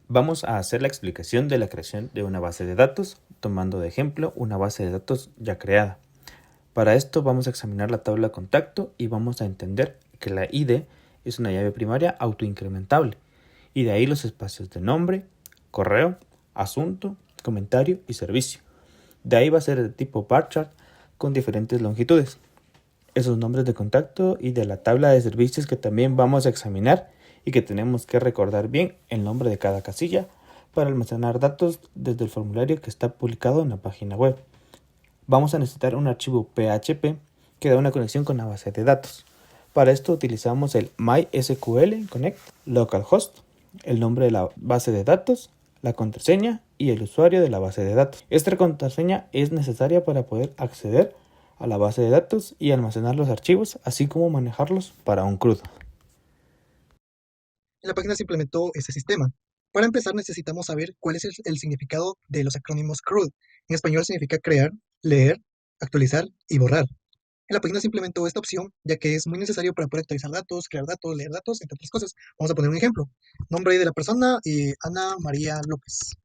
Vamos a hacer la explicación de la creación de una base de datos, tomando de ejemplo una base de datos ya creada. Para esto vamos a examinar la tabla de contacto y vamos a entender que la ID es una llave primaria autoincrementable, y de ahí los espacios de nombre, correo, asunto, comentario y servicio. De ahí va a ser de tipo bar chart con diferentes longitudes. Esos nombres de contacto y de la tabla de servicios que también vamos a examinar y que tenemos que recordar bien el nombre de cada casilla para almacenar datos desde el formulario que está publicado en la página web. Vamos a necesitar un archivo PHP que da una conexión con la base de datos. Para esto utilizamos el MySQL Connect localhost, el nombre de la base de datos, la contraseña y el usuario de la base de datos. Esta contraseña es necesaria para poder acceder a la base de datos y almacenar los archivos, así como manejarlos para un CRUD. En la página se implementó ese sistema. Para empezar necesitamos saber cuál es el significado de los acrónimos CRUD. En español significa crear, leer, actualizar y borrar. En la página se implementó esta opción ya que es muy necesario para poder actualizar datos, crear datos, leer datos, entre otras cosas. Vamos a poner un ejemplo. Nombre de la persona, Ana María López.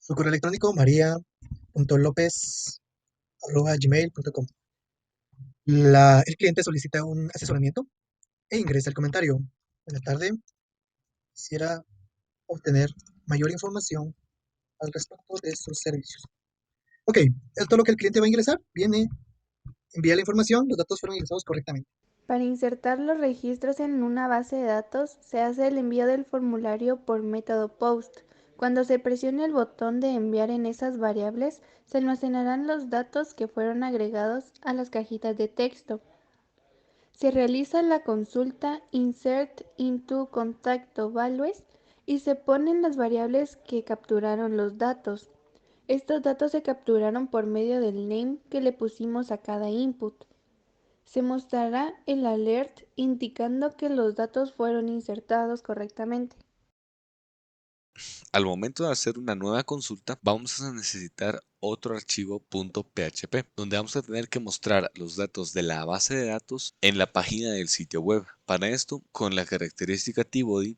Su correo electrónico, maria.lopez@gmail.com. El cliente solicita un asesoramiento e ingresa el comentario. Buenas tardes, quisiera obtener mayor información al respecto de sus servicios. Ok, esto es lo que el cliente va a ingresar. Viene, envía la información, los datos fueron ingresados correctamente. Para insertar los registros en una base de datos, se hace el envío del formulario por método POST. Cuando se presione el botón de enviar en esas variables, se almacenarán los datos que fueron agregados a las cajitas de texto. Se realiza la consulta Insert into Contacto Values y se ponen las variables que capturaron los datos. Estos datos se capturaron por medio del name que le pusimos a cada input. Se mostrará el alert indicando que los datos fueron insertados correctamente. Al momento de hacer una nueva consulta, vamos a necesitar otro archivo .php, donde vamos a tener que mostrar los datos de la base de datos en la página del sitio web. Para esto, con la característica tbody,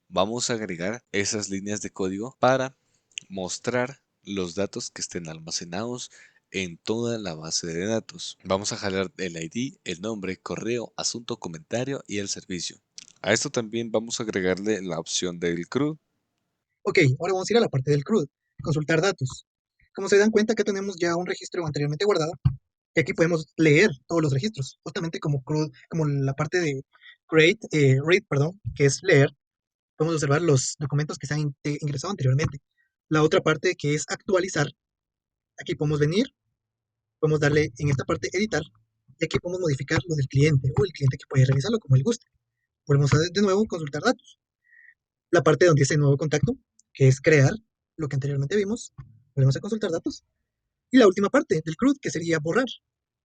vamos a agregar esas líneas de código para mostrar los datos que estén almacenados en toda la base de datos. Vamos a jalar el ID, el nombre, correo, asunto, comentario y el servicio. A esto también vamos a agregarle la opción del CRUD. Ok, ahora vamos a ir a la parte del CRUD, consultar datos. Como se dan cuenta, que tenemos ya un registro anteriormente guardado y aquí podemos leer todos los registros, justamente como CRUD, como la parte de read, perdón, que es leer. Podemos observar los documentos que se han ingresado anteriormente. La otra parte que es actualizar, aquí podemos venir, podemos darle en esta parte editar y aquí podemos modificar lo del cliente o el cliente que puede revisarlo como él guste. Volvemos a de nuevo consultar datos. La parte donde dice nuevo contacto, que es crear lo que anteriormente vimos, volvemos a consultar datos. Y la última parte del CRUD, que sería borrar.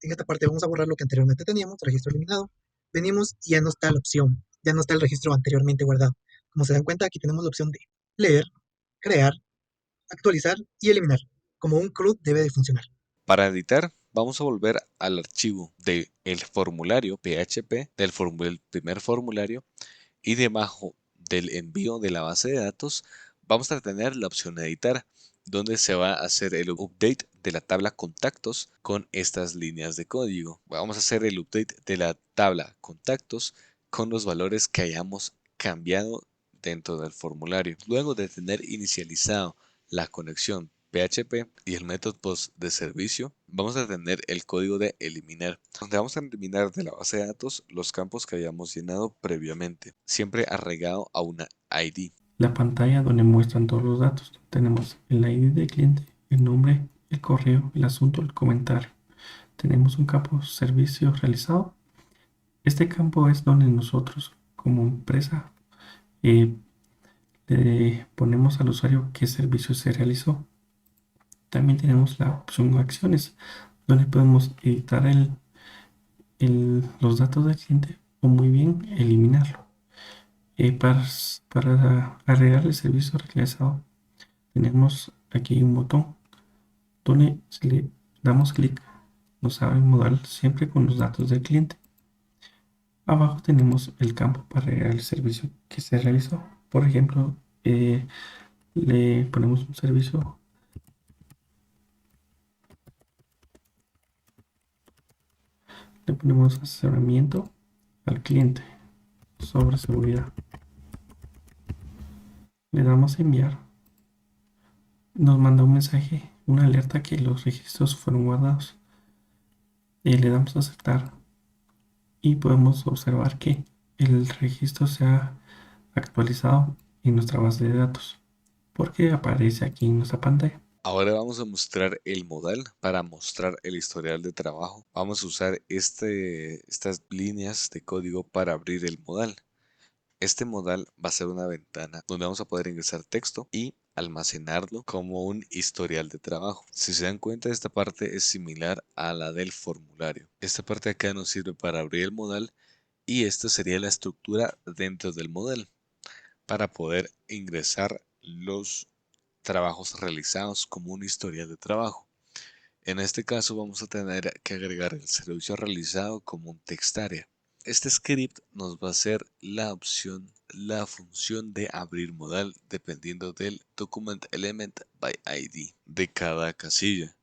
En esta parte vamos a borrar lo que anteriormente teníamos, registro eliminado. Venimos y ya no está la opción, ya no está el registro anteriormente guardado. Como se dan cuenta, aquí tenemos la opción de leer, crear, actualizar y eliminar, como un CRUD debe de funcionar. Para editar, vamos a volver al archivo del formulario PHP del primer formulario y debajo del envío de la base de datos vamos a tener la opción editar, donde se va a hacer el update de la tabla contactos con estas líneas de código. Vamos a hacer el update de la tabla contactos con los valores que hayamos cambiado dentro del formulario. Luego de tener inicializado la conexión PHP y el método post de servicio, vamos a tener el código de eliminar, donde vamos a eliminar de la base de datos los campos que hayamos llenado previamente, siempre arraigado a una ID. La pantalla donde muestran todos los datos. Tenemos el ID del cliente, el nombre, el correo, el asunto, el comentario. Tenemos un campo servicio realizado. Este campo es donde nosotros como empresa le ponemos al usuario qué servicio se realizó. También tenemos la opción acciones, donde podemos editar los datos del cliente o muy bien eliminarlo. Para agregar el servicio realizado, tenemos aquí un botón donde si le damos clic nos abre el modal siempre con los datos del cliente. Abajo tenemos el campo para agregar el servicio que se realizó. Por ejemplo, le ponemos un servicio, le ponemos asesoramiento al cliente sobre seguridad. Le damos a enviar, nos manda un mensaje, una alerta que los registros fueron guardados. Le damos a aceptar y podemos observar que el registro se ha actualizado en nuestra base de datos porque aparece aquí en nuestra pantalla. Ahora vamos a mostrar el modal para mostrar el historial de trabajo. Vamos a usar estas líneas de código para abrir el modal. Este modal va a ser una ventana donde vamos a poder ingresar texto y almacenarlo como un historial de trabajo. Si se dan cuenta, esta parte es similar a la del formulario. Esta parte de acá nos sirve para abrir el modal y esta sería la estructura dentro del modal para poder ingresar los trabajos realizados como un historial de trabajo. En este caso vamos a tener que agregar el servicio realizado como un text area. Este script nos va a hacer la función de abrir modal dependiendo del document element by ID de cada casilla.